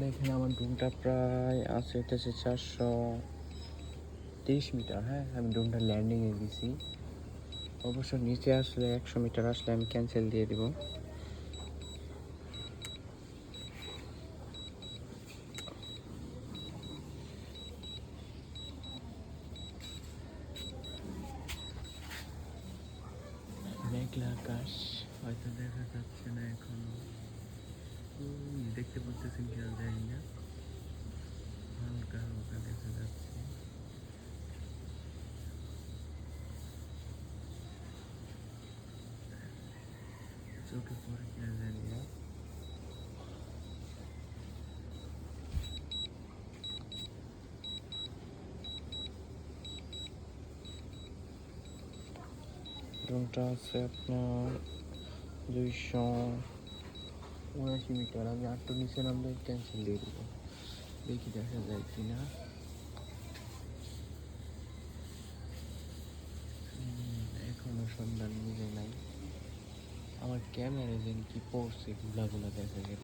দেখেন আমার ড্রোনটা প্রায় আছে হচ্ছে 430 মিটার। হ্যাঁ, আমি ড্রোনটা ল্যান্ডিংয়ে দিছি। অবশ্য নিচে আসলে 100 মিটার আসলে আমি ক্যান্সেল দিয়ে দিব। মেঘলা আকাশ, হয়তো দেখা যাচ্ছে না এখনো। দেখতে পাচ্ছেন কিনা জানি না, হালকা হালকা দেখা যাচ্ছে। চোখে পড়ে কিনা জানি না। ড্রোনটা আছে আপনার 279 মিটার। আমি আটটু নিচে নামলে ক্যান্সেল দিয়ে দিব। দেখি দেখা যায় কিনা। এখনো সন্ধান মিলে নাই। আমার ক্যামেরা যেন কি পড়ছে, গুলা গুলা দেখা গেছে।